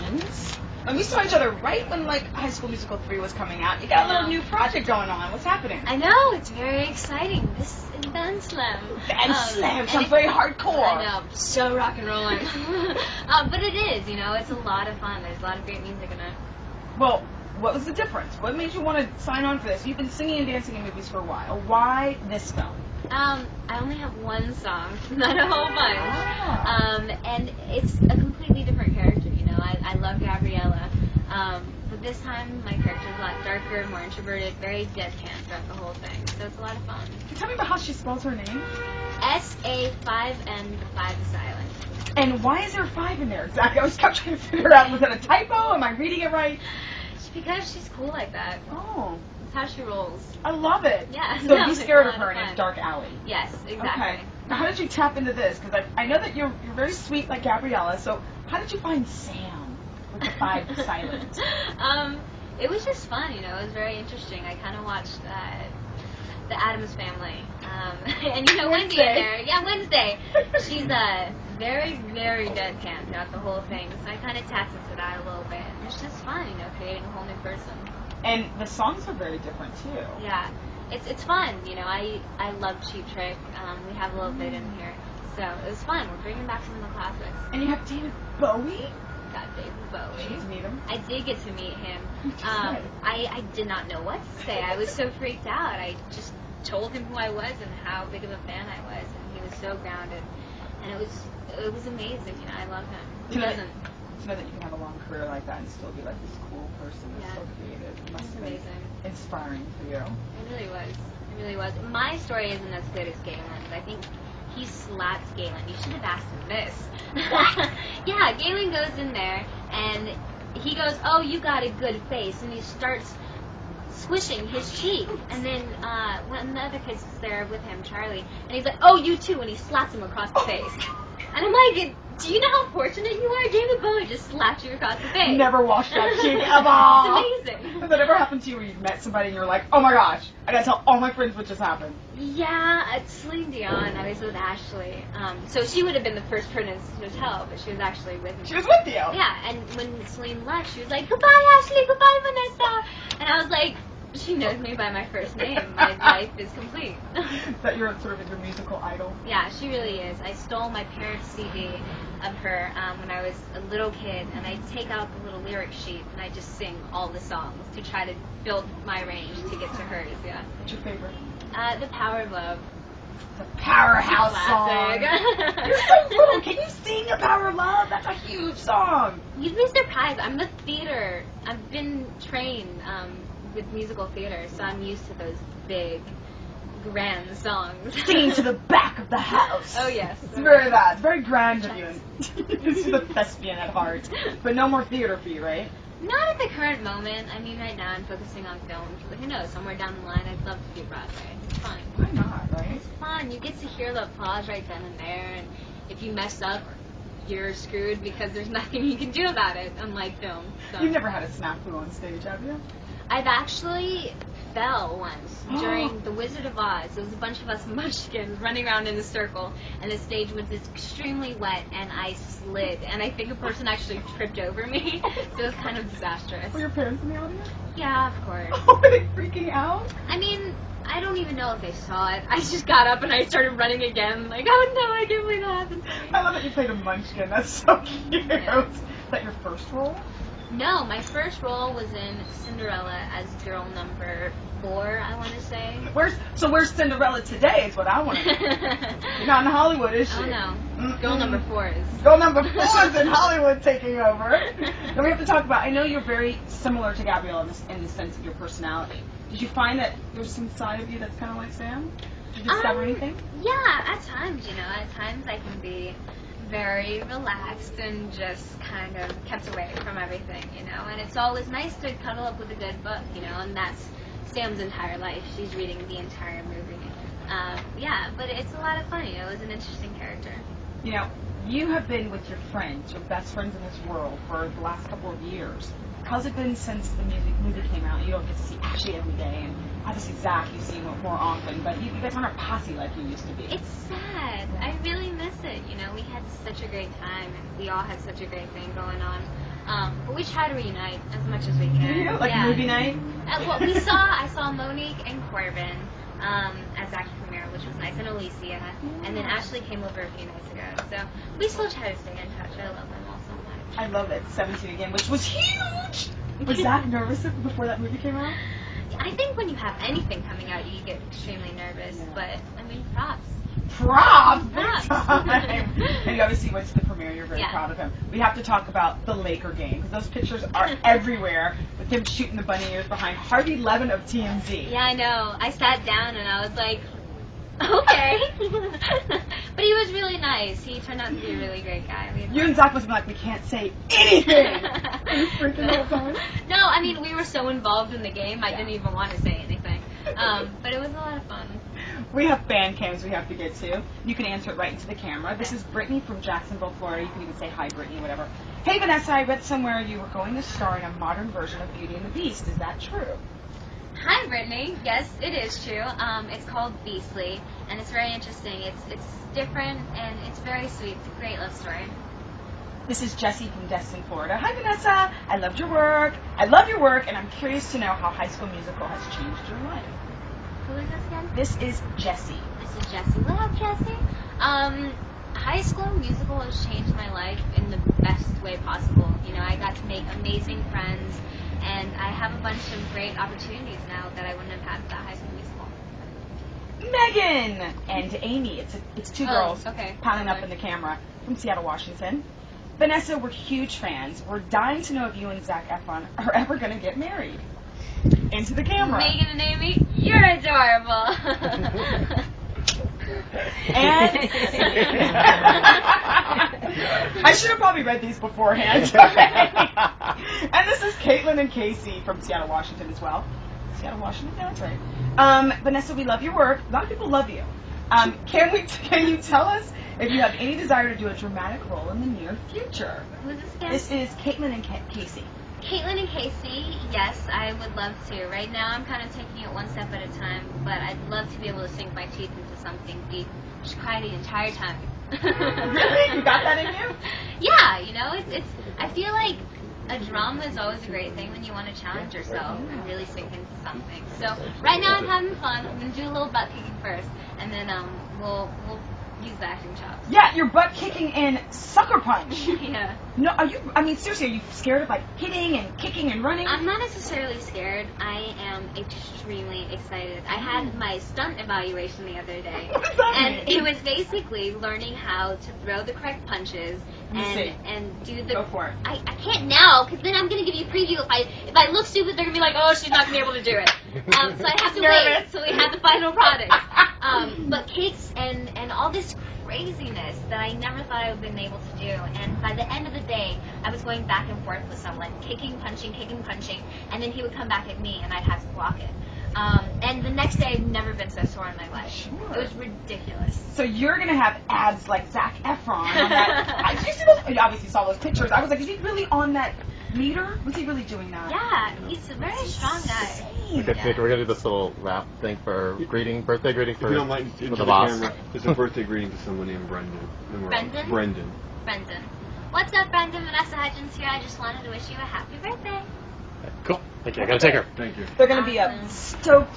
Hudgens. And we saw each other right when like High School Musical 3 was coming out. You got a little new project going on. What's happening? I know, it's very exciting. This is Band Slam. Band Slam sounds very hardcore. I know, so rock and rolling. But it is, you know, it's a lot of fun. There's a lot of great music in it. Well, what was the difference? What made you want to sign on for this? You've been singing and dancing in movies for a while. Why this film? I only have one song, not a whole bunch. And it's a completely different character, you know. I love Gabriella. But this time my character is a lot darker, more introverted, very deadpan throughout the whole thing. So it's a lot of fun. Can you tell me about how she spells her name? S-A-5-N, the 5 is silent. And why is there 5 in there exactly? I was kept trying to figure out, was that a typo? Am I reading it right? Because she's cool like that. Oh. That's how she rolls. I love it. Yeah. So be scared of her in a dark alley. Yes, exactly. Okay. Now how did you tap into this? Because I know that you're very sweet like Gabriella, so how did you find Sam with the 5 silent? It was just fun, you know, it was very interesting. I kind of watched the Addams Family. And you know, Wednesday in there. Yeah, Wednesday. She's very, very deadpan throughout the whole thing. So I kind of tapped into that a little bit. And it's just fun, you know, creating a whole new person. And the songs are very different too. Yeah, it's fun. You know, I love Cheap Trick. We have a little bit in here, so it was fun. We're bringing back some of the classics. And you have David Bowie. Got David Bowie. Did you get to meet him? I did get to meet him. I did not know what to say. I was so freaked out. I just told him who I was and how big of a fan I was, and he was so grounded. And it was amazing. You know, I love him. Who doesn't? To know that you can have a long career like that and still be like this cool person that's so creative. It must have been inspiring for you. It really was. It really was. My story isn't as good as Galen's. I think he slaps Galen. You should have asked him this. Yeah, Galen goes in there and he goes, "Oh, you got a good face," and he starts squishing his cheek. And then one of the other kids is there with him, Charlie, and he's like, "Oh, you too," and he slaps him across the face. And I'm like, do you know how fortunate you are? David Bowie just slapped you across the face. Never washed that cheek ever. It's amazing. Has that ever happened to you where you've met somebody and you're like, oh my gosh, I gotta tell all my friends what just happened? Yeah, at Celine Dion, I was with Ashley. So she would have been the first person to tell, but she was actually with me. She was with you? Yeah, and when Celine left, she was like, "Goodbye, Ashley, goodbye, Vanessa." And I was like, she knows me by my first name. My life is complete. That you're sort of your musical idol? Yeah, she really is. I stole my parents' CD of her when I was a little kid, and I take out the little lyric sheet and I just sing all the songs to try to build my range to get to hers. Yeah. What's your favorite? The Power of Love. The Powerhouse Classic. song. You're so little. Can you sing A Power of Love? That's a huge song. You'd be surprised. I'm the theater. I've been trained with musical theater, so I'm used to those big, grand songs. Singing to the back of the house. Oh, yes. It's very that. It's very grand of you. You're the thespian at heart. But no more theater for you, right? Not at the current moment. I mean, right now I'm focusing on film. But who knows? Somewhere down the line, I'd love to do Broadway. It's fun. Why not, right? It's fun. You get to hear the applause right then and there, and if you mess up, you're screwed because there's nothing you can do about it, unlike film. So. You've never had a snafu on stage, have you? I've actually fell once during The Wizard of Oz. There was a bunch of us munchkins running around in a circle, and the stage was extremely wet, and I slid, and I think a person actually tripped over me, so it was kind of disastrous. Were your parents in the audience? Yeah, of course. Oh, were they freaking out? I mean, I don't even know if they saw it. I just got up and I started running again, like, oh no, I can't believe that happened to me. I love that you played a munchkin. That's so cute. Yeah. Is that your first role? No, my first role was in Cinderella as girl number 4, I want to say. Where's Cinderella today is what I want to know. Not in Hollywood, is she? Oh no. Girl number 4 is. Girl number 4 is in Hollywood taking over. Then we have to talk about, I know you're very similar to Gabrielle in the sense of your personality. Did you find that there's some side of you that's kind of like Sam? Did you discover anything? Yeah, at times, you know. At times I can be very relaxed and just kind of kept away from everything, you know. And it's always nice to cuddle up with a good book, you know, and that's Sam's entire life. She's reading the entire movie. Yeah, but it's a lot of fun, you know. It was an interesting character. You know, you have been with your friends, your best friends in this world, for the last couple of years. How's it been since the movie came out? You don't get to see Ashley every day, and obviously Zach you see more often, but you guys aren't a posse like you used to be. It's sad. I really miss it. You know, we had such a great time, and we all had such a great thing going on. We try to reunite as much as we can. Do you? Like movie night? Well, I saw Monique and Corbin at Zach's premiere, which was nice, and Alicia, and then Ashley came over a few nights ago. So we still try to stay in touch. I love them all so much. I love it. 17 again, which was huge. Was Zach nervous before that movie came out? I think when you have anything coming out, you get extremely nervous. Yeah. But I mean, props. Props! Props. And you obviously went to the premiere. You're very proud of him. We have to talk about the Laker game because those pictures are everywhere with him shooting the bunny ears behind Harvey Levin of TMZ. Yeah, I know. I sat down and I was like, okay. But he was really nice. He turned out to be a really great guy. You and Zach must have been like, we can't say anything. Are you freaking the whole time? No, I mean, we were so involved in the game, I didn't even want to say anything. But it was a lot of fun. We have fan cams we have to get to. You can answer it right into the camera. This is Brittany from Jacksonville, Florida. You can even say hi, Brittany, whatever. Hey, Vanessa, I read somewhere you were going to star in a modern version of Beauty and the Beast. Is that true? Hi, Brittany. Yes, it is true. It's called Beastly, and it's very interesting. It's different, and it's very sweet. It's a great love story. This is Jessie from Destin, Florida. Hi, Vanessa. I loved your work. I love your work, and I'm curious to know how High School Musical has changed your life. Who is this again? This is Jessie. This is Jessie. What up, Jessie? High School Musical has changed my life in the best way possible. You know, I got to make amazing friends, and I have a bunch of great opportunities now that I wouldn't have had without High School Musical. Megan and Amy. It's two girls pounding up in the camera from Seattle, Washington. Vanessa, we're huge fans. We're dying to know if you and Zac Efron are ever going to get married. Into the camera. Megan and Amy, you're adorable. And I should have probably read these beforehand. And this is Caitlin and Casey from Seattle, Washington as well. Seattle, Washington? Yeah, that's right. Vanessa, we love your work. A lot of people love you. Can you tell us if you have any desire to do a dramatic role in the near future? Who's this again? This is Caitlin and Casey. Caitlin and Casey, yes, I would love to. Right now I'm kind of taking it one step at a time, but I'd love to be able to sink my teeth into something deep. Just cry the entire time. Really? You got that in you? Yeah, you know, it's. I feel like a drama is always a great thing when you want to challenge yourself and really sink into something. So right now I'm having fun. I'm going to do a little butt kicking first, and then we'll use the acting chops. Yeah, you're butt kicking in Sucker Punch. Yeah. No, I mean, seriously, are you scared of, like, hitting and kicking and running? I'm not necessarily scared. I am extremely excited. I had my stunt evaluation the other day. What does that And mean? it was basically learning how to throw the correct punches and do the... Go for it. I can't now, because then I'm going to give you a preview. If I look stupid, they're going to be like, oh, she's not going to be able to do it. So I have to wait until we have the final product. But kicks and all this craziness that I never thought I would have been able to do. And by the end of the day, I was going back and forth with someone, kicking, punching, and then he would come back at me and I'd have to block it. And the next day, I've never been so sore in my life. Sure. It was ridiculous. So you're going to have abs like Zac Efron on that. You obviously saw those pictures. I was like, is he really on that meter? Was he really doing that? Yeah, he's a very strong guy. Okay, we're gonna do this little rap thing for birthday greeting for, If you don't mind, for into the the boss. camera, there's a birthday greeting to someone named Brendan. Brendan? Brendan. Brendan. What's up, Brendan? Vanessa Hudgens here. I just wanted to wish you a happy birthday. Cool. Thank you. I gotta take her. Thank you. They're going to be a stoked